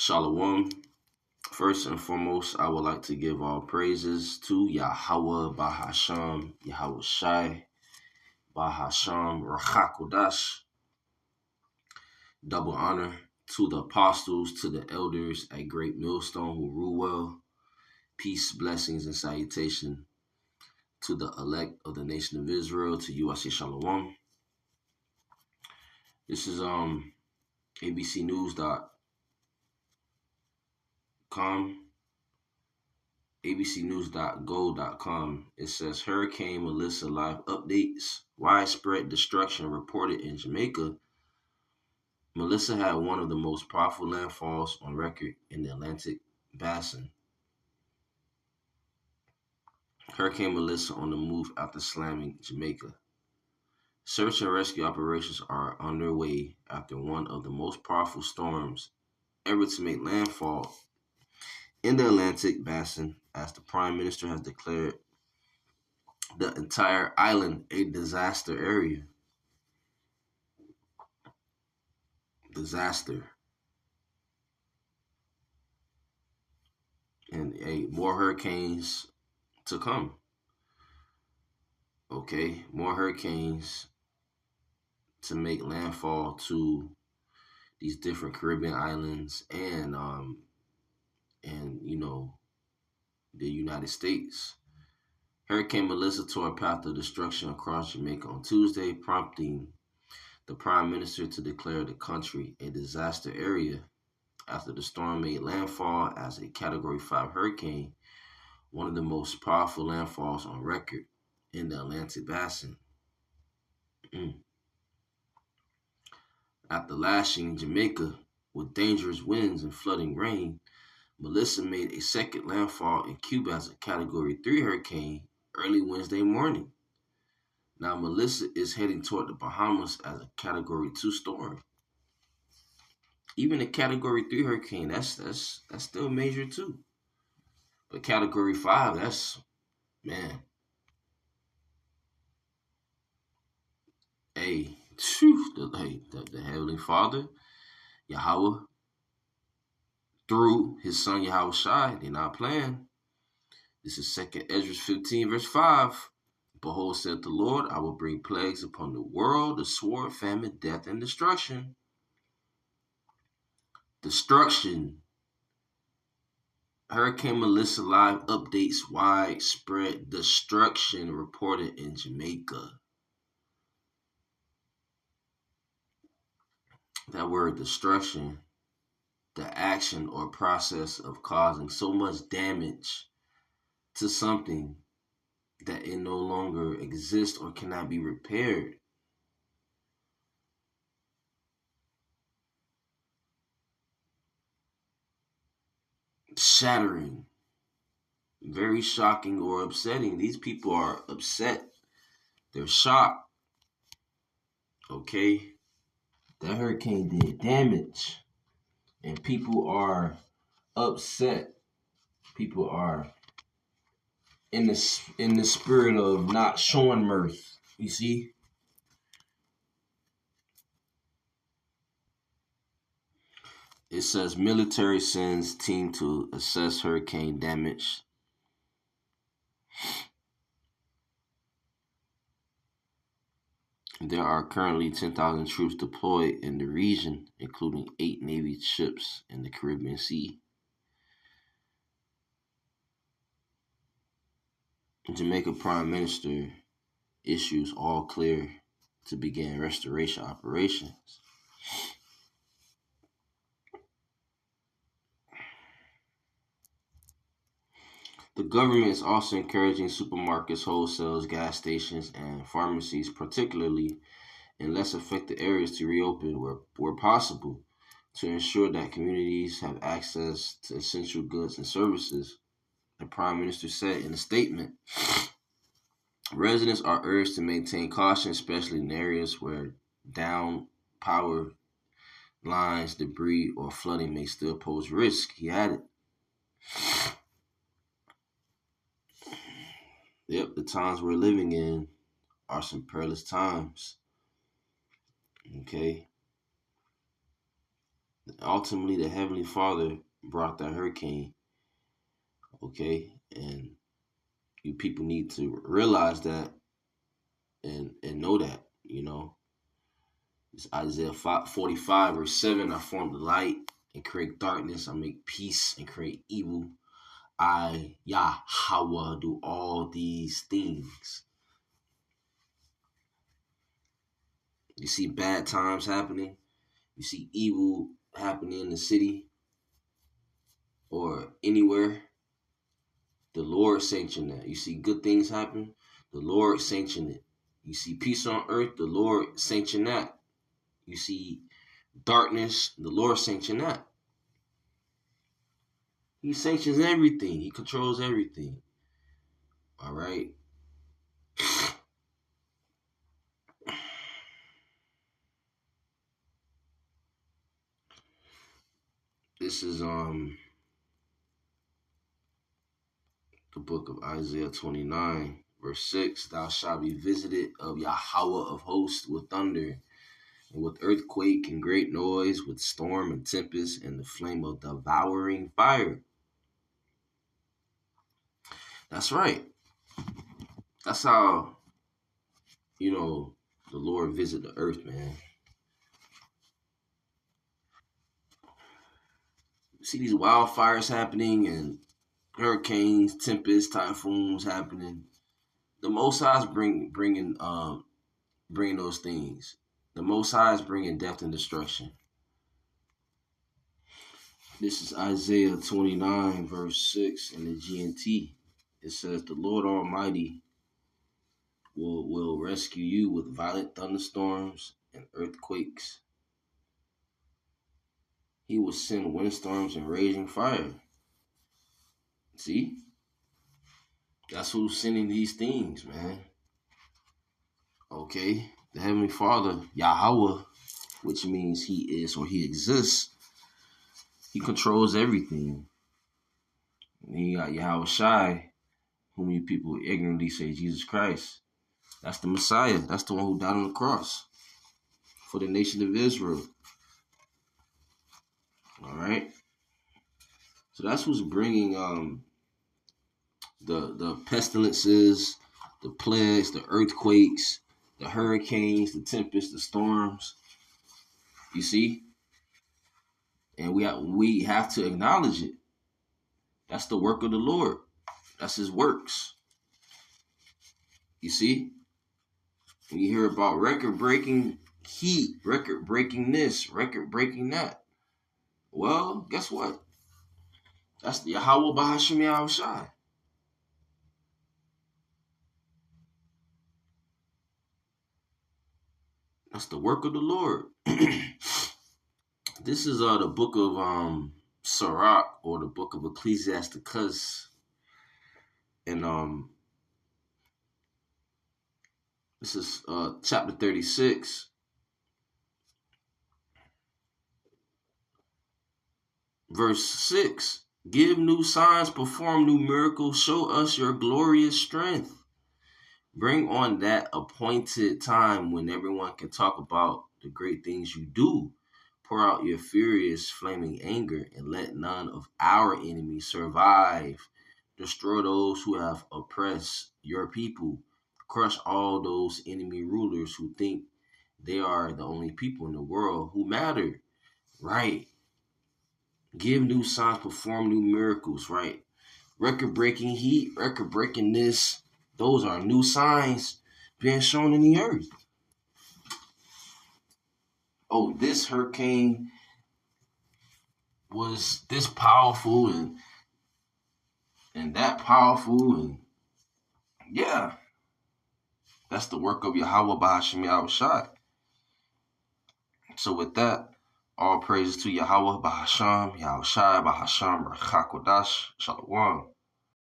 Shalom. First and foremost, I would like to give all praises to Yahweh Bahasham, Yahweh Shai, Bahasham Rachakodash. Double honor to the apostles, to the elders at Great Millstone who rule well. Peace, blessings, and salutation to the elect of the nation of Israel, to you I say Shalom. This is abcnews.com, abcnews.go.com. It says Hurricane Melissa live updates, widespread destruction reported in Jamaica. Melissa had one of the most powerful landfalls on record in the Atlantic Basin. Hurricane Melissa on the move after slamming Jamaica. Search and rescue operations are underway after one of the most powerful storms ever to make landfall in the Atlantic Basin, as the Prime Minister has declared the entire island a disaster area. Disaster. And more hurricanes to come. Okay, more hurricanes to make landfall to these different Caribbean islands and the United States. Hurricane Melissa tore a path of destruction across Jamaica on Tuesday, prompting the Prime Minister to declare the country a disaster area after the storm made landfall as a Category 5 hurricane, one of the most powerful landfalls on record in the Atlantic Basin. After lashing Jamaica with dangerous winds and flooding rain, Melissa made a second landfall in Cuba as a Category 3 hurricane early Wednesday morning. Now, Melissa is heading toward the Bahamas as a Category 2 storm. Even a Category 3 hurricane, that's still major too. But Category 5, that's, man. Hey, the Heavenly Father, Yahweh, through his son Yahweh Shai, they're not playing. This is 2nd Ezra 15, verse 5. Behold, said the Lord, I will bring plagues upon the world, the sword, famine, death, and destruction. Destruction. Hurricane Melissa live updates widespread destruction reported in Jamaica. That word destruction, the action or process of causing so much damage to something that it no longer exists or cannot be repaired. Shattering. Very shocking or upsetting. These people are upset. They're shocked. Okay? That hurricane did damage. And people are upset. People are in the spirit of not showing mirth. You see? It says military sends team to assess hurricane damage. There are currently 10,000 troops deployed in the region, including 8 Navy ships in the Caribbean Sea. Jamaica Prime Minister issues all clear to begin restoration operations. The government is also encouraging supermarkets, wholesales, gas stations, and pharmacies, particularly in less affected areas, to reopen where possible to ensure that communities have access to essential goods and services. The Prime Minister said in a statement, residents are urged to maintain caution, especially in areas where down power lines, debris, or flooding may still pose risk, he added. Yep, the times we're living in are some perilous times. Okay. ultimately the Heavenly Father brought that hurricane. Okay, and you people need to realize that and know that. It's Isaiah 45 verse 7. I form the light and create darkness. I make peace and create evil. I, Yahweh, do all these things. You see bad times happening. You see evil happening in the city or anywhere. The Lord sanctioned that. You see good things happen. The Lord sanctioned it. You see peace on earth. The Lord sanctioned that. You see darkness. The Lord sanctioned that. He sanctions everything. He controls everything. All right. This is the book of Isaiah 29, verse 6. Thou shalt be visited of Yahweh of hosts with thunder, and with earthquake and great noise, with storm and tempest, and the flame of devouring fire. That's right. That's how, the Lord visit the earth, man. See these wildfires happening and hurricanes, tempests, typhoons happening. The Most High is bringing those things. The Most High is bringing death and destruction. This is Isaiah 29, verse 6 in the GNT. It says, the Lord Almighty will rescue you with violent thunderstorms and earthquakes. He will send windstorms and raging fire. See? That's who's sending these things, man. Okay? The Heavenly Father, Yahweh, which means He is or He exists, He controls everything. And then you got Yahweh Shai, whom you people ignorantly say Jesus Christ. That's the Messiah. That's the one who died on the cross for the nation of Israel. All right? So that's who's bringing the pestilences, the plagues, the earthquakes, the hurricanes, the tempests, the storms. You see? And we have to acknowledge it. That's the work of the Lord. That's His works. You see? When you hear about record-breaking heat, record-breaking this, record-breaking that, well, guess what? That's the Yahweh Bahashim Yahushai. That's the work of the Lord. This is the book of Sirach, or the book of Ecclesiasticus. And this is chapter 36, verse 6. Give new signs, perform new miracles, show us your glorious strength. Bring on that appointed time when everyone can talk about the great things you do. Pour out your furious, flaming anger, and let none of our enemies survive. Destroy those who have oppressed your people. Crush all those enemy rulers who think they are the only people in the world who matter. Right. Give new signs, perform new miracles. Right. Record-breaking heat, record-breaking this. Those are new signs being shown in the earth. Oh, this hurricane was this powerful and that powerful, and yeah, that's the work of Yahweh Bahashim Yahushai. So with that, all praises to Yahweh Bahasham Yahushai Bahasham Rachakodash Shalom.